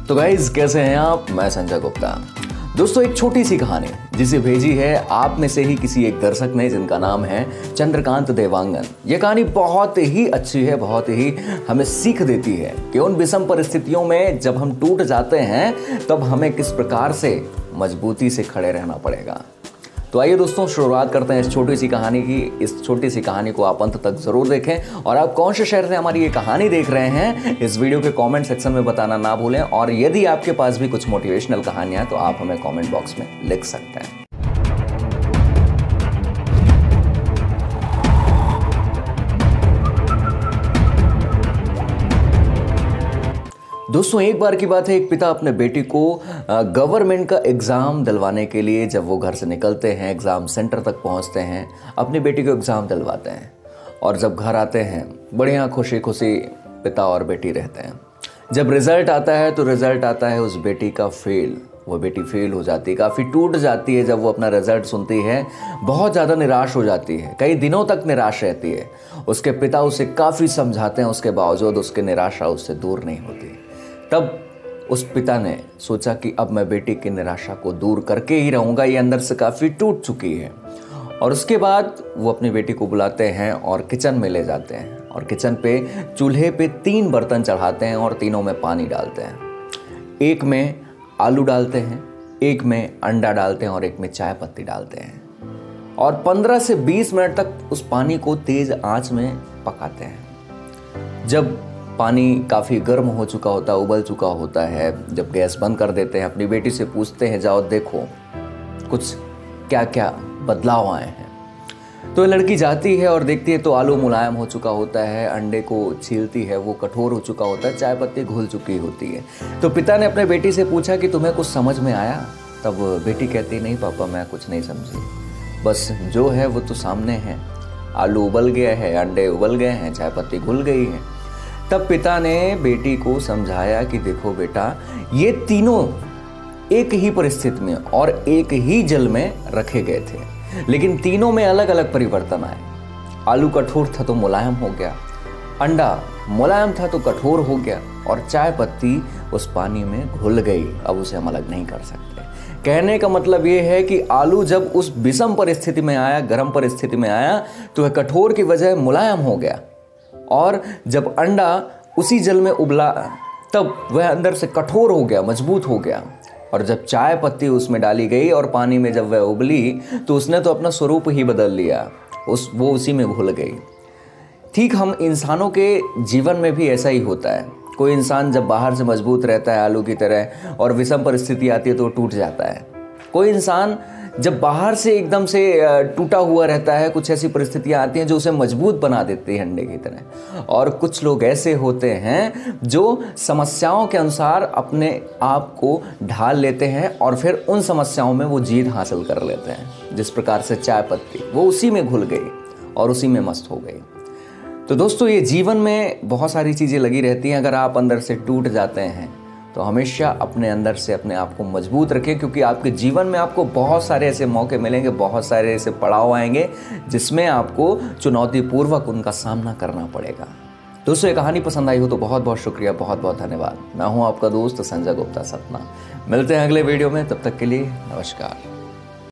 तो गाइज कैसे हैं आप। मैं संजय गुप्ता। दोस्तों एक छोटी सी कहानी जिसे भेजी है आप में से ही किसी एक दर्शक ने, जिनका नाम है चंद्रकांत देवांगन। ये कहानी बहुत ही अच्छी है, बहुत ही हमें सीख देती है कि उन विषम परिस्थितियों में जब हम टूट जाते हैं तब हमें किस प्रकार से मजबूती से खड़े रहना पड़ेगा। तो आइए दोस्तों शुरुआत करते हैं इस छोटी सी कहानी की। इस छोटी सी कहानी को आप अंत तक जरूर देखें और आप कौन से शहर से हमारी ये कहानी देख रहे हैं इस वीडियो के कमेंट सेक्शन में बताना ना भूलें। और यदि आपके पास भी कुछ मोटिवेशनल कहानियां हैं तो आप हमें कमेंट बॉक्स में लिख सकते हैं। दोस्तों एक बार की बात है, एक पिता अपने बेटी को गवर्नमेंट का एग्ज़ाम दिलवाने के लिए जब वो घर से निकलते हैं, एग्ज़ाम सेंटर तक पहुंचते हैं, अपनी बेटी को एग्ज़ाम दिलवाते हैं और जब घर आते हैं बढ़िया खुशी खुशी पिता और बेटी रहते हैं। जब रिज़ल्ट आता है तो रिज़ल्ट आता है उस बेटी का फेल। वो बेटी फेल हो जाती है, काफ़ी टूट जाती है। जब वो अपना रिज़ल्ट सुनती है बहुत ज़्यादा निराश हो जाती है, कई दिनों तक निराश रहती है। उसके पिता उसे काफ़ी समझाते हैं, उसके बावजूद उसकी निराशा उससे दूर नहीं होती। तब उस पिता ने सोचा कि अब मैं बेटी की निराशा को दूर करके ही रहूँगा, ये अंदर से काफ़ी टूट चुकी है। और उसके बाद वो अपनी बेटी को बुलाते हैं और किचन में ले जाते हैं और किचन पे चूल्हे पे 3 बर्तन चढ़ाते हैं और तीनों में पानी डालते हैं। एक में आलू डालते हैं, एक में अंडा डालते हैं और एक में चाय पत्ती डालते हैं और 15 से 20 मिनट तक उस पानी को तेज़ आंच में पकाते हैं। जब पानी काफ़ी गर्म हो चुका होता है, उबल चुका होता है, जब गैस बंद कर देते हैं, अपनी बेटी से पूछते हैं जाओ देखो कुछ क्या क्या बदलाव आए हैं। तो लड़की जाती है और देखती है तो आलू मुलायम हो चुका होता है, अंडे को छीलती है वो कठोर हो चुका होता है, चाय पत्ती घुल चुकी होती है। तो पिता ने अपने बेटी से पूछा कि तुम्हें कुछ समझ में आया? तब बेटी कहती नहीं पापा मैं कुछ नहीं समझी, बस जो है वो तो सामने है, आलू उबल गया है, अंडे उबल गए हैं, चाय पत्ती घुल गई है। तब पिता ने बेटी को समझाया कि देखो बेटा, ये तीनों एक ही परिस्थिति में और एक ही जल में रखे गए थे, लेकिन तीनों में अलग अलग परिवर्तन आए। आलू कठोर था तो मुलायम हो गया, अंडा मुलायम था तो कठोर हो गया और चाय पत्ती उस पानी में घुल गई। अब उसे हम अलग नहीं कर सकते। कहने का मतलब ये है कि आलू जब उस विषम परिस्थिति में आया, गर्म परिस्थिति में आया, तो वह कठोर की वजह मुलायम हो गया और जब अंडा उसी जल में उबला तब वह अंदर से कठोर हो गया, मजबूत हो गया। और जब चाय पत्ती उसमें डाली गई और पानी में जब वह उबली तो उसने तो अपना स्वरूप ही बदल लिया, वो उसी में घुल गई। ठीक हम इंसानों के जीवन में भी ऐसा ही होता है। कोई इंसान जब बाहर से मजबूत रहता है आलू की तरह और विषम परिस्थिति आती है तो टूट जाता है। कोई इंसान जब बाहर से एकदम से टूटा हुआ रहता है, कुछ ऐसी परिस्थितियां आती हैं जो उसे मजबूत बना देती है अंडे की तरह। और कुछ लोग ऐसे होते हैं जो समस्याओं के अनुसार अपने आप को ढाल लेते हैं और फिर उन समस्याओं में वो जीत हासिल कर लेते हैं। जिस प्रकार से चाय पत्ती वो उसी में घुल गई और उसी में मस्त हो गई। तो दोस्तों ये जीवन में बहुत सारी चीज़ें लगी रहती हैं। अगर आप अंदर से टूट जाते हैं तो हमेशा अपने अंदर से अपने आप को मजबूत रखें, क्योंकि आपके जीवन में आपको बहुत सारे ऐसे मौके मिलेंगे, बहुत सारे ऐसे पड़ाव आएंगे जिसमें आपको चुनौतीपूर्वक उनका सामना करना पड़ेगा। दोस्तों ये कहानी पसंद आई हो तो बहुत बहुत शुक्रिया, बहुत बहुत धन्यवाद। मैं हूं आपका दोस्त संजय गुप्ता सतना। मिलते हैं अगले वीडियो में, तब तक के लिए नमस्कार।